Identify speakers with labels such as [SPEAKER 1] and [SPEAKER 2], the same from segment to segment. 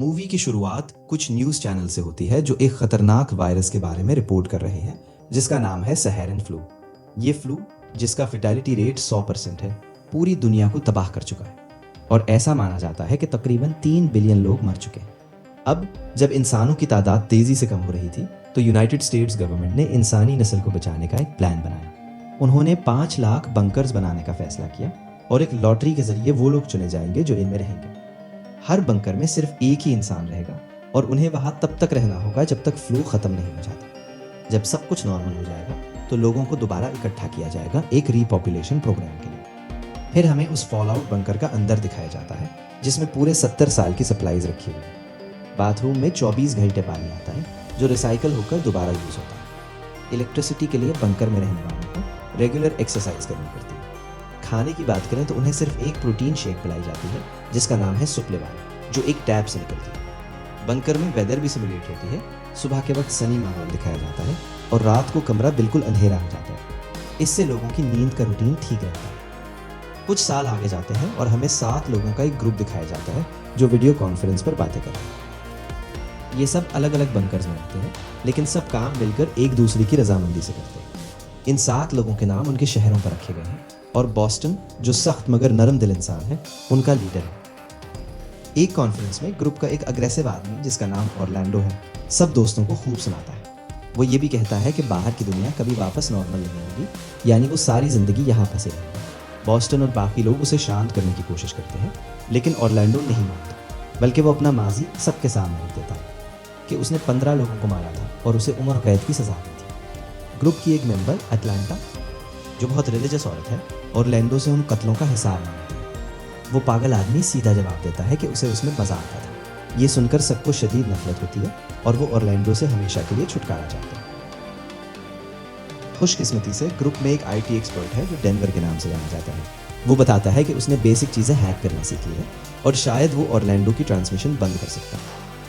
[SPEAKER 1] Movie की शुरुआत कुछ न्यूज़ चैनल से होती है जो एक खतरनाक वायरस के बारे में रिपोर्ट कर रहे हैं जिसका नाम है सहारन फ्लू। ये फ्लू, जिसका फेटालिटी रेट 100% है, पूरी दुनिया को तबाह कर चुका है और ऐसा माना जाता है कि तकरीबन 3 बिलियन लोग मर चुके हैं। अब जब इंसानों की तादाद तेज़ी से कम हो रही थी तो यूनाइटेड स्टेट्स गवर्नमेंट ने इंसानी नस्ल को बचाने का एक प्लान बनाया। उन्होंने 5 लाख बंकर्स बनाने का फैसला किया और एक लॉटरी के जरिए वो लोग चुने जाएंगे जो इनमें रहेंगे। हर बंकर में सिर्फ एक ही इंसान रहेगा और उन्हें वहां तब तक रहना होगा जब तक फ्लू खत्म नहीं हो जाता। जब सब कुछ नॉर्मल हो जाएगा तो लोगों को दोबारा इकट्ठा किया जाएगा एक रीपॉपुलेशन प्रोग्राम के लिए। फिर हमें उस फॉल आउट बंकर का अंदर दिखाया जाता है जिसमें पूरे 70 साल की सप्लाईज रखी हुई है। बाथरूम में 24 घंटे पानी आता है जो रिसाइकल होकर दोबारा यूज होता है। इलेक्ट्रिसिटी के लिए बंकर में रहने वालों को रेगुलर एक्सरसाइज करनी पड़ती है। खाने की बात करें तो उन्हें सिर्फ एक प्रोटीन शेक पिलाई जाती है जिसका नाम है सुप्लेवाल, जो एक टैब से निकलती है। बंकर में वेदर भी सिमुलेट होती है। सुबह के वक्त सनी माहौल दिखाया जाता है और रात को कमरा बिल्कुल अंधेरा हो जाता है। इससे लोगों की नींद का रूटीन ठीक रहता है। कुछ साल आगे जाते हैं और हमें 7 लोगों का एक ग्रुप दिखाया जाता है जो वीडियो कॉन्फ्रेंस पर बातें करते हैं। ये सब अलग अलग बंकर्स में रहते हैं लेकिन सब काम मिलकर एक दूसरे की रजामंदी से करते हैं। इन 7 लोगों के नाम उनके शहरों पर रखे गए हैं और बॉस्टन, जो सख्त मगर नरम दिल इंसान है, उनका लीडर है। एक कॉन्फ्रेंस में ग्रुप का एक अग्रेसिव आदमी जिसका नाम ऑरलैंडो है सब दोस्तों को खूब सुनाता है। वो ये भी कहता है कि बाहर की दुनिया कभी वापस नॉर्मल नहीं होगी, यानी वो सारी जिंदगी यहाँ फंसे रहेंगे। बॉस्टन और बाकी लोग उसे शांत करने की कोशिश करते हैं लेकिन ऑरलैंडो नहीं मानता, बल्कि वो अपना माजी सबके सामने रख देता है कि उसने 15 लोगों को मारा था और उसे उम्र कैद की सजा दी थी। ग्रुप की एक मेंबर अटलांटा, जो बहुत रिलीजियस औरत है, ऑरलैंडो से उन कत्लों का हिसाब मांगती है। वो पागल आदमी सीधा जवाब देता है कि उसे उसमें मजा आता था। ये सुनकर सबको शदीद नफरत होती है और वो ऑरलैंडो से हमेशा के लिए छुटकारा चाहते हैं। खुशकिस्मती से ग्रुप में एक IT एक्सपर्ट है जो डेनवर के नाम से जाना जाता है। वो बताता है कि उसने बेसिक चीज़ें हैक करना सीख ली है और शायद वो ऑरलैंडो की ट्रांसमिशन बंद कर सकता है।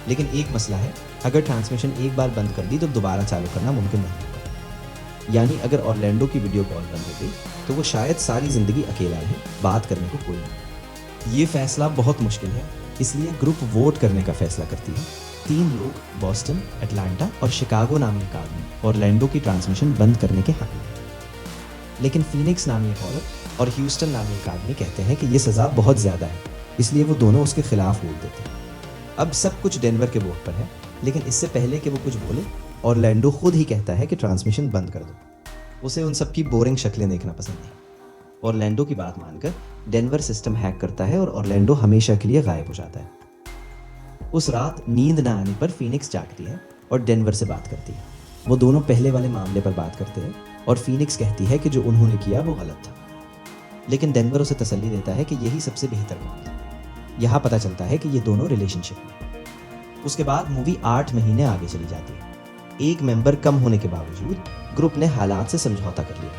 [SPEAKER 1] लेकिन एक मसला है, अगर ट्रांसमिशन एक बार बंद कर दी तो दोबारा चालू करना मुमकिन नहीं होगा। यानी अगर ऑरलैंडो की वीडियो कॉल बंद हो गई तो वो शायद सारी ज़िंदगी अकेला रहे, बात करने को कोई नहीं। ये फैसला बहुत मुश्किल है, इसलिए ग्रुप वोट करने का फैसला करती है। 3 लोग, बॉस्टन, अटलांटा और शिकागो नामी एक आदमी, ऑरलैंडो की ट्रांसमिशन बंद करने के हक में। लेकिन फीनिक्स नामी एक औरत और ह्यूस्टन नामी एक आदमी कहते हैं कि ये सज़ा बहुत ज़्यादा है, इसलिए वो दोनों उसके खिलाफ वोट देते हैं। अब सब कुछ डेनवर के वोट पर है, लेकिन इससे पहले कि वो कुछ बोले, ऑरलैंडो खुद ही कहता है कि ट्रांसमिशन बंद कर दो। उसे उन सबकी बोरिंग शक्लें देखना पसंद नहीं। ऑरलैंडो की बात मानकर डेनवर सिस्टम हैक करता है और ऑरलैंडो हमेशा के लिए गायब हो जाता है। उस रात नींद न आने पर फीनिक्स जागती है और डेनवर से बात करती है। वो दोनों पहले वाले मामले पर बात करते हैं और फीनिक्स कहती है कि जो उन्होंने किया वो गलत था, लेकिन डेनवर उसे तसल्ली देता है कि यही सबसे बेहतर मामला है। यहाँ पता चलता है कि ये दोनों रिलेशनशिप में। उसके बाद मूवी 8 महीने आगे चली जाती है। एक मेंबर कम होने के बावजूद ग्रुप ने हालात से समझौता कर लिया,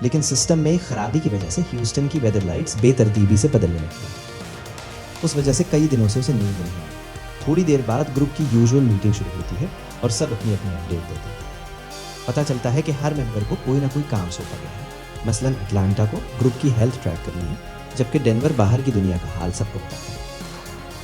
[SPEAKER 1] लेकिन सिस्टम में एक खराबी की वजह से ह्यूस्टन की वेदर लाइट्स बेतरतीबी से बदलने लगी। उस वजह से कई दिनों से उसे नींद नहीं आई। थोड़ी देर बाद ग्रुप की यूजुअल मीटिंग शुरू होती है और सब अपनी अपनी अपडेट देते हैं। पता चलता है कि हर मेंबर को कोई ना कोई काम सौंपा गया है। मसलन अटलांटा को ग्रुप की हेल्थ ट्रैक करनी है, जबकि डेनवर बाहर की दुनिया का हाल सबको बताता है।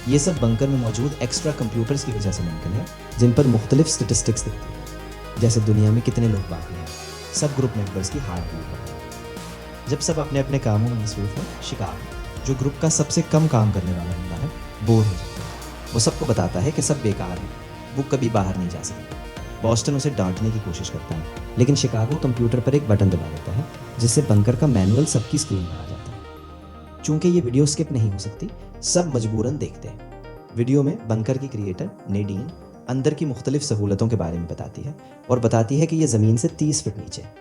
[SPEAKER 1] ये सब बंकर में मौजूद एक्स्ट्रा कंप्यूटर्स की वजह से मुमकिन है, जिन पर मुख्तलिफ स्टेटिस्टिक्स दिखती है, जैसे दुनिया में कितने लोग बाकी हैं, सब ग्रुप मेंबर्स की हार्ट बीट। जब सब अपने अपने कामों में मसरूफ हैं, शिकागो, जो ग्रुप का सबसे कम काम करने वाला बंदा है, बोर हो जाता है। वो सबको बताता है कि सब बेकार है, वो कभी बाहर नहीं जा सकते। बॉस्टन उसे डांटने की कोशिश करता है, लेकिन शिकागो कंप्यूटर पर एक बटन दबा देता है जिससे बंकर का मैनुअल सबकी स्क्रीन पर आ जाता है। चूंकि ये वीडियो स्किप नहीं हो सकती, सब मजबूरन देखते हैं। वीडियो में बंकर की क्रिएटर नेडीन अंदर की मुख्तलिफ सहूलतों के बारे में बताती है और बताती है कि यह ज़मीन से 30 फीट नीचे है।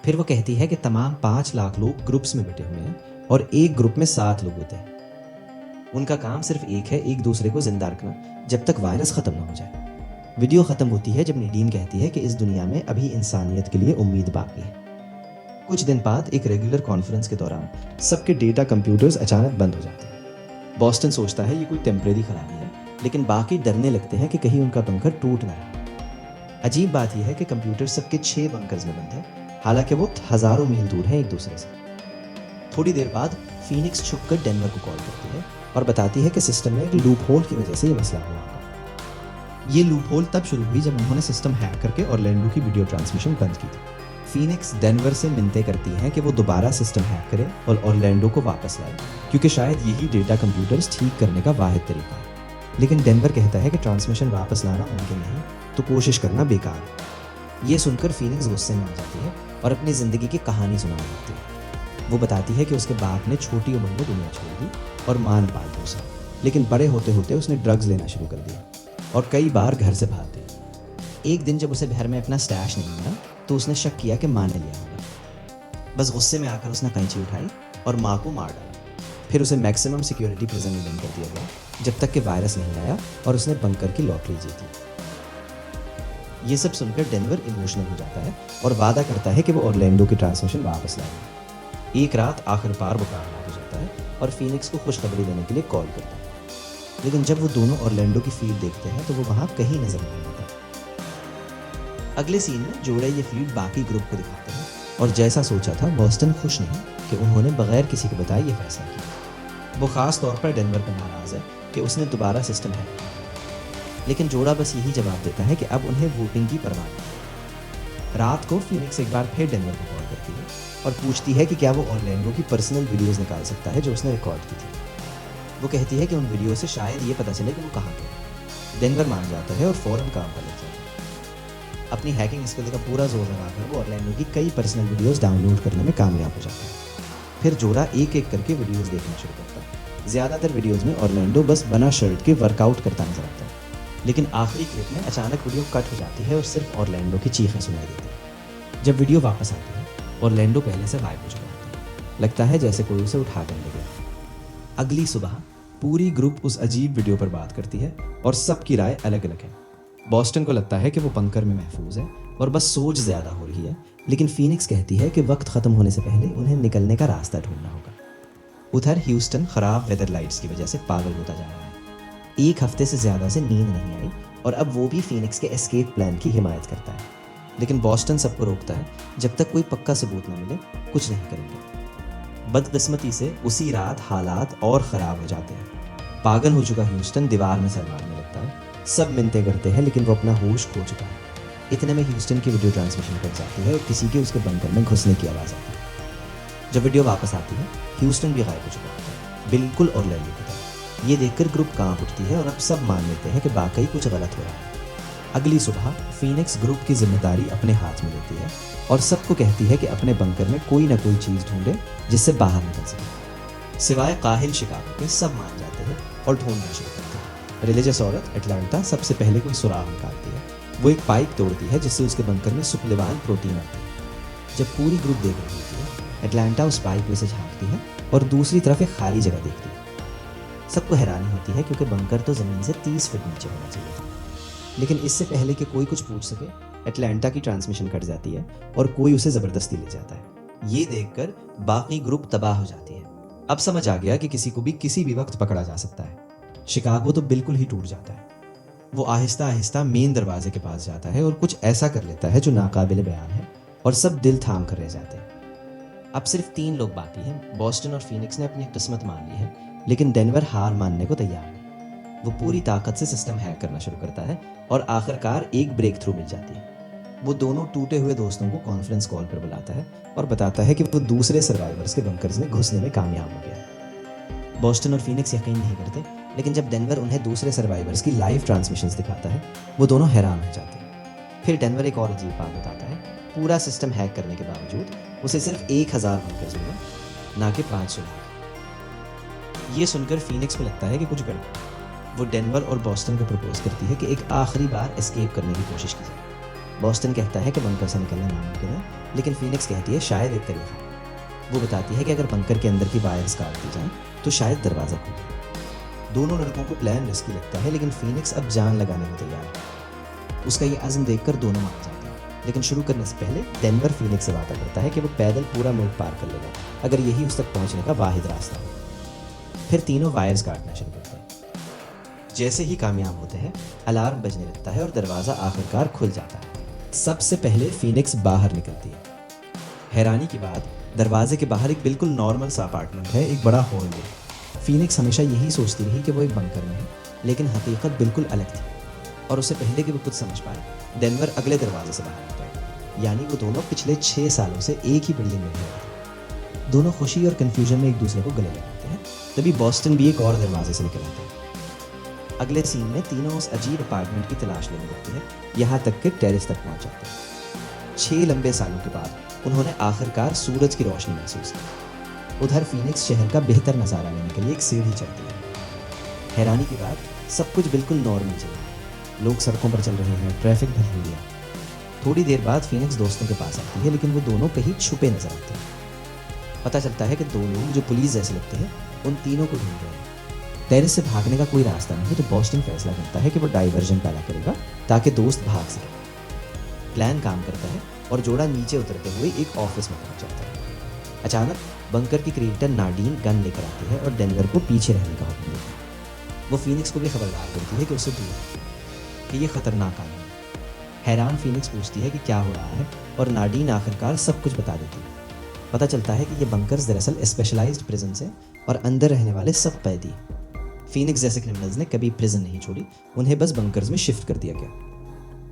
[SPEAKER 1] फिर वो कहती है कि तमाम 5 लाख लोग ग्रुप्स में बैठे हुए हैं और एक ग्रुप में 7 लोग होते हैं। उनका काम सिर्फ एक है, एक दूसरे को जिंदा रखना जब तक वायरस ख़त्म ना हो जाए। वीडियो ख़त्म होती है जब नेडीन कहती है कि इस दुनिया में अभी इंसानियत के लिए उम्मीद बाकी है। कुछ दिन बाद एक रेगुलर कॉन्फ्रेंस के दौरान सबके डेटा कंप्यूटर्स अचानक बंद हो जाते हैं। बॉस्टन सोचता है ये कोई टेम्परेरी खराबी है, लेकिन बाकी डरने लगते हैं कि कहीं उनका बंकर टूट ना जाए। अजीब बात यह है कि कंप्यूटर सबके 6 बंकर्स में बंद है, हालांकि वो हज़ारों मील दूर हैं एक दूसरे से। थोड़ी देर बाद फीनिक्स छुपकर डेनवर को कॉल करती है और बताती है कि सिस्टम में एक लूप होल की वजह से ये मसला हुआ। ये लूप होल तब शुरू हुई जब उन्होंने सिस्टम हैक करके ऑरलैंडो की वीडियो ट्रांसमिशन बंद की थी। फीनिक्स डेनवर से मिन्नतें करती हैं कि वो दोबारा सिस्टम हैक करे और ऑरलैंडो को वापस लाए, क्योंकि शायद यही डेटा कंप्यूटर्स ठीक करने का वाहिद तरीका है। लेकिन डेनवर कहता है कि ट्रांसमिशन वापस लाना मुमकिन नहीं, तो कोशिश करना बेकार है। ये सुनकर फीनिक्स गुस्से में आ जाती है और अपनी ज़िंदगी की कहानी सुनाने लगती है। वो बताती है कि उसके बाप ने छोटी उम्र में दुनिया छोड़ दी और मान पाल पोसा, लेकिन बड़े होते होते उसने ड्रग्स लेना शुरू कर दिया और कई बार घर से भाग गई। एक दिन जब उसे घर में अपना स्टैश नहीं मिला तो उसने शक किया कि माँ ने लिया होगा। बस गुस्से में आकर उसने कैंची उठाई और माँ को मार डाला। फिर उसे मैक्सिमम सिक्योरिटी प्रिजन में बंद कर दिया गया जब तक कि वायरस नहीं आया और उसने बंकर की लॉटरी जीती। ये सब सुनकर डेनवर इमोशनल हो जाता है और वादा करता है कि वो ऑरलैंडो की ट्रांसमिशन वापस लाएगा। एक रात आखिर पार बुखार हो जाता है और फीनिक्स को खुशखबरी देने के लिए कॉल करता है। लेकिन जब वो दोनों ऑरलैंडो की फीड देखते हैं तो वो वहाँ कहीं नजर नहीं आता। अगले सीन में जोड़ा ये फीड बाकी ग्रुप को दिखाते हैं और जैसा सोचा था बॉस्टन खुश नहीं कि उन्होंने बगैर किसी के बताए ये फैसला किया। वो खास तौर पर डेनवर पर नाराज है कि उसने दोबारा सिस्टम हैक किया। लेकिन जोड़ा बस यही जवाब देता है कि अब उन्हें वोटिंग की परवाह नहीं। रात को फीनिक्स एक बार फिर डेनवर को कॉल करती है और पूछती है कि क्या वो ऑरलैंडो की पर्सनल वीडियोस निकाल सकता है जो उसने रिकॉर्ड की थी। वो कहती है कि उन वीडियो से शायद ये पता चले कि वो कहाँ गए। डेनवर मान जाता है और फौरन काम पर लग जाता है। अपनी हैकिंग स्किल का पूरा जोर लगाकर वो ऑरलैंडो की कई पर्सनल वीडियोस डाउनलोड करने में कामयाब हो जाता है। फिर जोड़ा एक एक करके वीडियोस देखना शुरू करता है। ज़्यादातर वीडियोस में ऑरलैंडो बस बना शर्ट के वर्कआउट करता नजर आता है। लेकिन आखिरी क्लिप में अचानक वीडियो कट हो जाती है और सिर्फ ऑरलैंडो की चीखें सुनाई देती है। जब वीडियो वापस आती है ऑरलैंडो पहले से गायब हो चुका होता है। लगता है जैसे कोई उसे उठा कर ले गया। अगली सुबह पूरी ग्रुप उस अजीब वीडियो पर बात करती है और सबकी राय अलग अलग है। बॉस्टन को लगता है कि वो बंकर में महफूज है और बस सोच ज़्यादा हो रही है, लेकिन फीनिक्स कहती है कि वक्त ख़त्म होने से पहले उन्हें निकलने का रास्ता ढूंढना होगा। उधर ह्यूस्टन ख़राब वेदर लाइट्स की वजह से पागल होता जा रहा है। एक हफ्ते से ज़्यादा से नींद नहीं आई और अब वो भी फीनिक्स के एस्केप प्लान की हिमायत करता है। लेकिन बॉस्टन सबको रोकता है, जब तक कोई पक्का सबूत न मिले कुछ नहीं करेंगे। बदकिस्मती से उसी रात हालात और ख़राब हो जाते हैं। पागल हो चुका ह्यूस्टन दीवार में सर मारने लगता है। सब मिन्नतें करते हैं लेकिन वो अपना होश खो चुका है। इतने में ह्यूस्टन की वीडियो ट्रांसमिशन कट जाती है और किसी के उसके बंकर में घुसने की आवाज़ आती है। जब वीडियो वापस आती है ह्यूस्टन भी गायब हो चुका होता है, बिल्कुल ऑरलैंडो की तरह। ये देखकर ग्रुप कांप उठती है और अब सब मान लेते हैं कि वाकई कुछ गलत हो रहा है। अगली सुबह फीनिक्स ग्रुप की जिम्मेदारी अपने हाथ में लेती है और सबको कहती है कि अपने बंकर में कोई ना कोई चीज़ ढूंढे जिससे बाहर निकल सके। सिवाय काहिल शिकागो के सब मान जाते हैं और ढूंढना शुरू करते हैं। रिलीजियस औरत एटलांटा सबसे पहले कोई सुराग निकालती है। वो एक पाइप तोड़ती है जिससे उसके बंकर में सुपलेवान प्रोटीन आती है। जब पूरी ग्रुप देख रही होती है एटलांटा उस पाइप में से झांकती है और दूसरी तरफ एक खाली जगह देखती है। सबको हैरानी होती है क्योंकि बंकर तो ज़मीन से 30 फीट नीचे होना चाहिए था। लेकिन इससे पहले कि कोई कुछ पूछ सके एटलांटा की ट्रांसमिशन कट जाती है और कोई उसे ज़बरदस्ती ले जाता है। ये देखकर बाकी ग्रुप तबाह हो जाती है। अब समझ आ गया कि किसी को भी किसी भी वक्त पकड़ा जा सकता है। शिकागो तो बिल्कुल ही टूट जाता है। वो आहिस्ता आहिस्ता मेन दरवाजे के पास जाता है और कुछ ऐसा कर लेता है जो नाकाबिल बयान है और सब दिल थाम कर रह जाते हैं। अब सिर्फ 3 लोग बाकी हैं। बॉस्टन और फीनिक्स ने अपनी किस्मत मान ली है, लेकिन डेनवर हार मानने को तैयार नहीं। वो पूरी ताकत से सिस्टम हैक करना शुरू करता है और आखिरकार एक ब्रेक थ्रू मिल जाती है। वो दोनों टूटे हुए दोस्तों को कॉन्फ्रेंस कॉल पर बुलाता है और बताता है कि वो दूसरे सर्वाइवर्स के बंकर्स में घुसने में कामयाब हो गया। बॉस्टन और फीनिक्स यकीन नहीं करते, लेकिन जब डेनवर उन्हें दूसरे सर्वाइवर्स की लाइव ट्रांसमिशंस दिखाता है वो दोनों हैरान हो जाते हैं। फिर डेनवर एक और अजीब बात बताता है। पूरा सिस्टम हैक करने के बावजूद उसे सिर्फ 1000 बंकर्स मिले, ना कि 500 लाख। ये सुनकर फीनिक्स को लगता है कि कुछ गड़बड़ है। वो डेनवर और बॉस्टन को प्रपोज करती है कि एक आखिरी बार एस्केप करने की कोशिश की जाए। बॉस्टन कहता है कि बंकर से निकलना नामुमकिन है, लेकिन फीनिक्स कहती है शायद एक तरीका है। वो बताती है कि अगर बंकर के अंदर की वायर्स काट दी जाए तो शायद दरवाज़ा खुल जाए। दोनों लड़कों को प्लान रिस्की लगता है, लेकिन फीनिक्स अब जान लगाने को तैयार है। उसका ये अज़्म देखकर दोनों मान जाते हैं, लेकिन शुरू करने से पहले डेनवर फीनिक्स से वादा करता है कि वो पैदल पूरा मुल्क पार कर लेगा अगर यही उस तक पहुंचने का वाहिद रास्ता हो। फिर तीनों वायर्स काटना शुरू करते हैं। जैसे ही कामयाब होते हैं अलार्म बजने लगता है और दरवाज़ा आखिरकार खुल जाता है। सबसे पहले फीनिक्स बाहर निकलती है। हैरानी की बात, दरवाजे के बाहर एक बिल्कुल नॉर्मल सा अपार्टमेंट है, एक बड़ा हॉल है। फीनिक्स हमेशा यही सोचती रही कि वो एक बंकर में है, लेकिन हकीकत बिल्कुल अलग थी। और उससे पहले कि वो कुछ समझ पाए, डेनवर अगले दरवाजे से बाहर आता है। यानी वो दोनों पिछले 6 सालों से एक ही बिल्डिंग में रह रहे थे। दोनों खुशी और कन्फ्यूजन में एक दूसरे को गले लगाते हैं। तभी बॉस्टन भी एक और दरवाजे से निकल आता है। अगले सीन में तीनों उस अजीब अपार्टमेंट की तलाश लेने लगते हैं, यहाँ तक कि टेरेस तक पहुंच जाते हैं। 6 लंबे सालों के बाद उन्होंने आखिरकार सूरज की रोशनी महसूस की। उधर फीनिक्स शहर का बेहतर नज़ारा लेने के लिए एक सीढ़ी चढ़ती है। हैरानी की बात, सब कुछ बिल्कुल नॉर्मल चल रहा है। लोग सड़कों पर चल रहे हैं, ट्रैफिक भरी हुई है। थोड़ी देर बाद फीनिक्स दोस्तों के पास आती है, लेकिन वो दोनों कहीं छुपे नजर आते हैं। पता चलता है कि 2 लोग जो पुलिस जैसे लगते हैं, उन तीनों को ढूंढ रहे हैं। टेरेस से भागने का कोई रास्ता नहीं है, तो बॉस्टन फैसला करता है कि वो डाइवर्जन पैदा करेगा ताकि दोस्त भाग सके। प्लान काम करता है और जोड़ा नीचे उतरते हुए एक ऑफिस में पहुंच जाता है। अचानक बंकर की क्रिएटर नाडीन गन लेकर आती है और डेनवर को पीछे रहने का हुक्म देती है। वो फीनिक्स को भी खबरदार करती है कि उसे दूर रहे, कि ये खतरनाक आदमी है। हैरान फीनिक्स पूछती है कि क्या हो रहा है, और नाडीन आखिरकार सब कुछ बता देती है। पता चलता है कि ये बंकर्स दरअसल स्पेशलाइज्ड प्रिजन है और अंदर रहने वाले सब कैदी। फीनिक्स जैसे क्रिमिनल्स ने कभी प्रिजन नहीं छोड़ी, उन्हें बस बंकर्स में शिफ्ट कर दिया गया,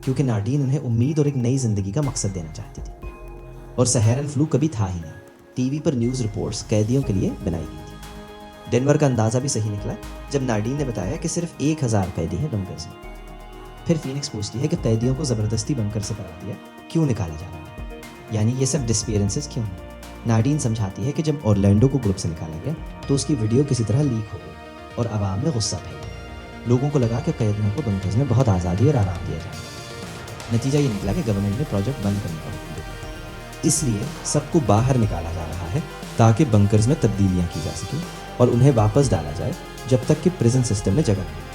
[SPEAKER 1] क्योंकि नाडीन उन्हें उम्मीद और एक नई जिंदगी का मकसद देना चाहती थी। और सहारन फ्लू कभी था ही नहीं। टीवी पर न्यूज़ रिपोर्ट्स कैदियों के लिए बनाई गई थी। डेनवर का अंदाज़ा भी सही निकला जब नाडीन ने बताया कि सिर्फ 1000 कैदी हैं बंकर्स में। फिर फीनिक्स पूछती है कि कैदियों को ज़बरदस्ती बंकर से करा दिया क्यों निकाला जा रहा है, यानी ये सब डिसअपीयरेंसेस क्यों हैं। नाडीन समझाती है कि जब ऑरलैंडो को ग्रुप से निकाला गया तो उसकी वीडियो किसी तरह लीक हो गई और आवाम में गुस्सा फैल गया। लोगों को लगा कि कैदियों को बंकर्स में बहुत आज़ादी और आराम दिया जाएगा। नतीजा ये निकला कि गवर्नमेंट ने प्रोजेक्ट बंद करने का हुक्म दिया। इसलिए सबको बाहर निकाला जा रहा है ताकि बंकर्स में तब्दीलियां की जा सकें और उन्हें वापस डाला जाए जब तक कि प्रिजन सिस्टम में जगह मिले।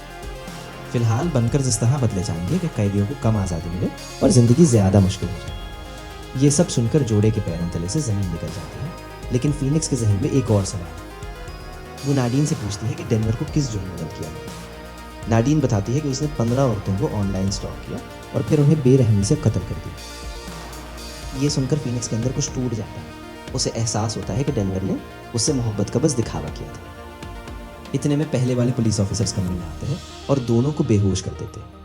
[SPEAKER 1] फिलहाल बंकर्स इस तरह बदले जाएंगे कि कैदियों को कम आज़ादी मिले और ज़िंदगी ज़्यादा मुश्किल हो जाए। ये सब सुनकर जोड़े के पैरों तले से ज़मीन निकल जाती है, लेकिन फीनिक्स के जहन में एक और सवाल है। वो नाडीन से पूछती है कि डेनवर को किस जुर्म में किया गया। नाडीन बताती है कि उसने 15 औरतों को ऑनलाइन स्टॉक किया और फिर उन्हें बेरहमी से कत्ल कर दिया। ये सुनकर फीनिक्स के अंदर कुछ टूट जाता है। उसे एहसास होता है कि डेनवर ने उससे मोहब्बत का बस दिखावा किया था। इतने में पहले वाले पुलिस ऑफिसर्स कमरे में आते हैं और दोनों को बेहोश कर देते हैं।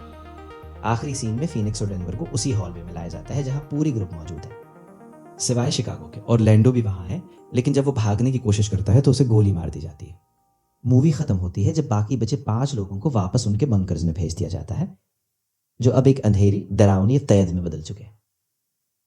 [SPEAKER 1] आखिरी सीन में फीनिक्स और डेनवर को उसी हॉल में मिलाया जाता है जहां पूरी ग्रुप मौजूद है, सिवाय शिकागो के। और लैंडो भी वहां है, लेकिन जब वो भागने की कोशिश करता है तो उसे गोली मार दी जाती है। मूवी खत्म होती है जब बाकी बचे 5 लोगों को वापस उनके बंकर्स में भेज दिया जाता है, जो अब एक अंधेरी डरावनी कैद में बदल चुके हैं।